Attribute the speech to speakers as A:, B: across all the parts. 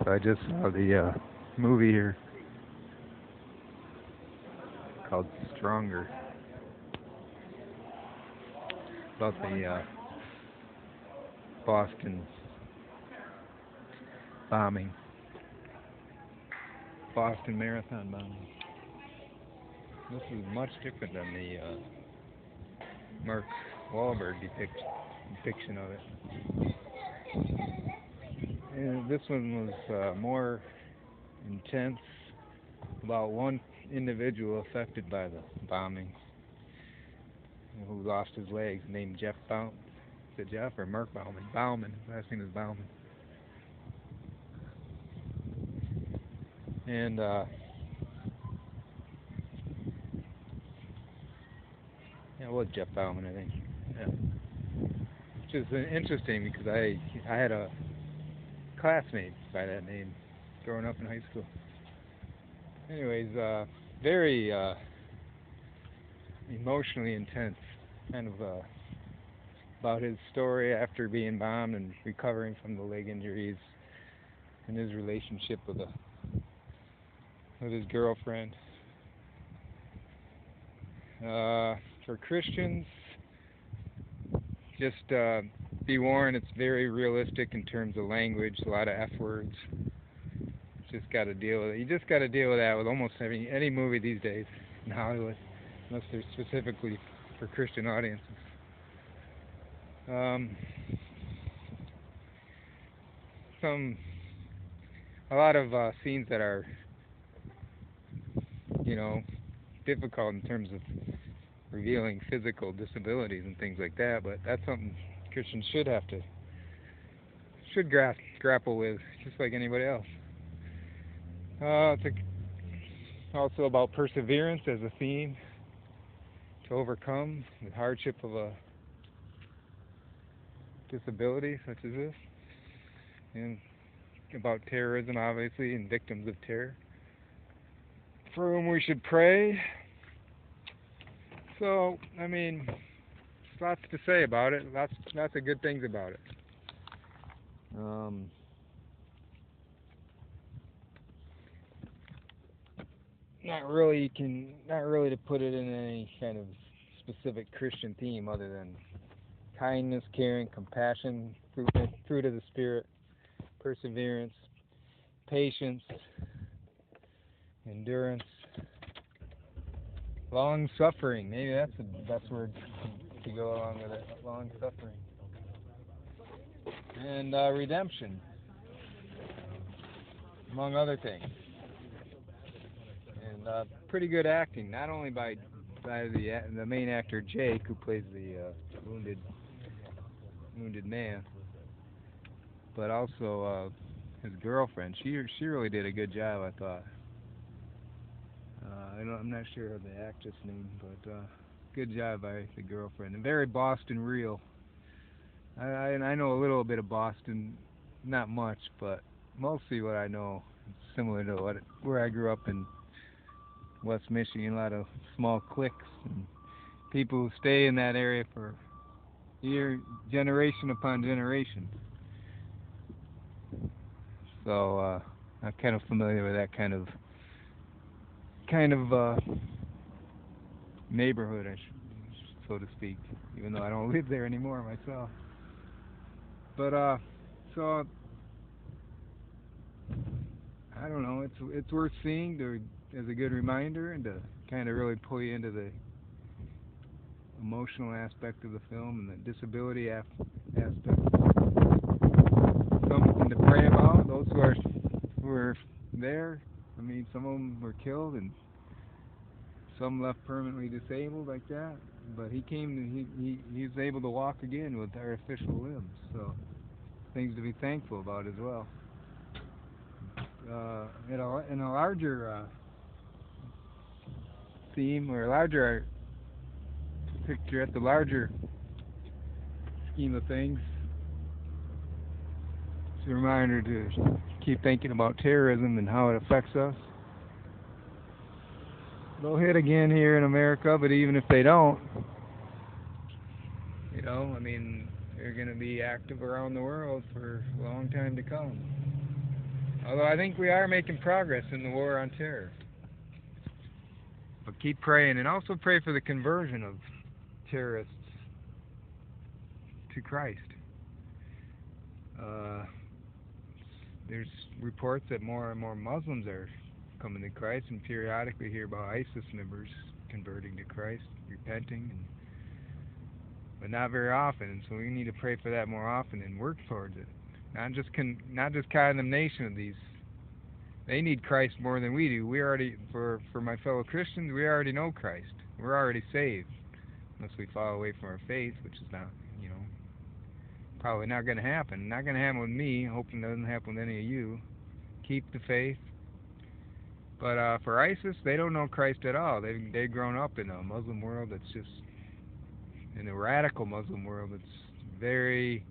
A: So I just saw the movie here called Stronger about the Boston bombing, Boston Marathon bombing. This is much different than the Mark Wahlberg depiction of it. And this one was more intense, about one individual affected by the bombing who lost his legs, named Jeff Bauman. Is it Jeff or Mark Bauman? Bauman. His last name is Bauman. And yeah, it was Jeff Bauman, I think. Yeah. Which is interesting because I had a classmate by that name growing up in high school. Anyways, very emotionally intense, kind of about his story after being bombed and recovering from the leg injuries, and his relationship with his girlfriend. For Christians, just be warned, it's very realistic in terms of language, a lot of F words. Just got to deal with it. You just got to deal with that with almost any movie these days in Hollywood, unless they're specifically for Christian audiences. A lot of scenes that are, difficult in terms of revealing physical disabilities and things like that, but that's something Christians should grapple with, just like anybody else. It's also about perseverance as a theme to overcome the hardship of a disability such as this, and about terrorism, obviously, and victims of terror, for whom we should pray. So, I mean, there's lots to say about it, lots of good things about it. Not really to put it in any kind of specific Christian theme other than kindness, caring, compassion, fruit of the Spirit, perseverance, patience, endurance, long suffering. Maybe that's the best word to go along with it. Long suffering. And redemption, among other things. And pretty good acting, not only by the main actor Jake, who plays the wounded man, but also his girlfriend. She really did a good job, I thought. I'm not sure of the actress name, but good job by the girlfriend. And very Boston real. I know a little bit of Boston, not much, but mostly what I know is similar to where I grew up in West Michigan. A lot of small cliques and people who stay in that area for generation upon generation. So I'm kind of familiar with that kind of neighborhood, so to speak, even though I don't live there anymore myself. But so I don't know. It's worth seeing as a good reminder and to kind of really pull you into the emotional aspect of the film and the disability aspect. Something to pray about. Those who are there. I mean, some of them were killed and some left permanently disabled like that. But he was able to walk again with artificial limbs. So things to be thankful about as well. In a larger theme, or a larger picture, at the larger scheme of things, it's a reminder to keep thinking about terrorism and how it affects us. They'll hit again here in America, but even if they don't, I mean, they're going to be active around the world for a long time to come. Although I think we are making progress in the war on terror. But keep praying, and also pray for the conversion of terrorists to Christ. There's reports that more and more Muslims are coming to Christ, and periodically hear about ISIS members converting to Christ, repenting, but not very often. And so we need to pray for that more often and work towards it. Not just condemnation of these. They need Christ more than we do. We already, for my fellow Christians, we already know Christ. We're already saved, unless we fall away from our faith, which is not, probably not going to happen. Not going to happen with me. Hoping it doesn't happen with any of you. Keep the faith. But for ISIS, they don't know Christ at all. They've grown up in a Muslim world that's just, in a radical Muslim world that's very,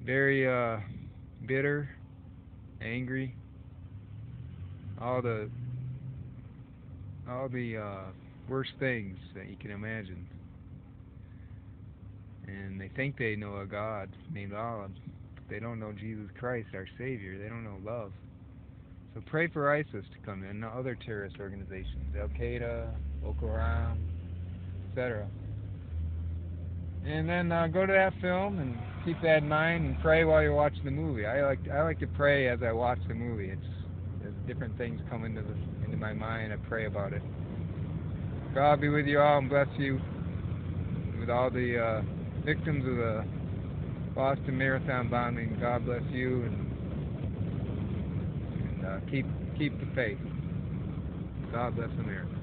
A: very bitter, angry, all the worst things that you can imagine. And they think they know a God named Allah, but they don't know Jesus Christ, our Savior. They don't know love. So pray for ISIS to come in, and other terrorist organizations, Al-Qaeda, Boko Haram, etc. And then go to that film and keep that in mind, and pray while you're watching the movie. I like to pray as I watch the movie. There's different things come into my mind. I pray about it. God be with you all and bless you. With all the victims of the Boston Marathon bombing, God bless you, and keep the faith. God bless America.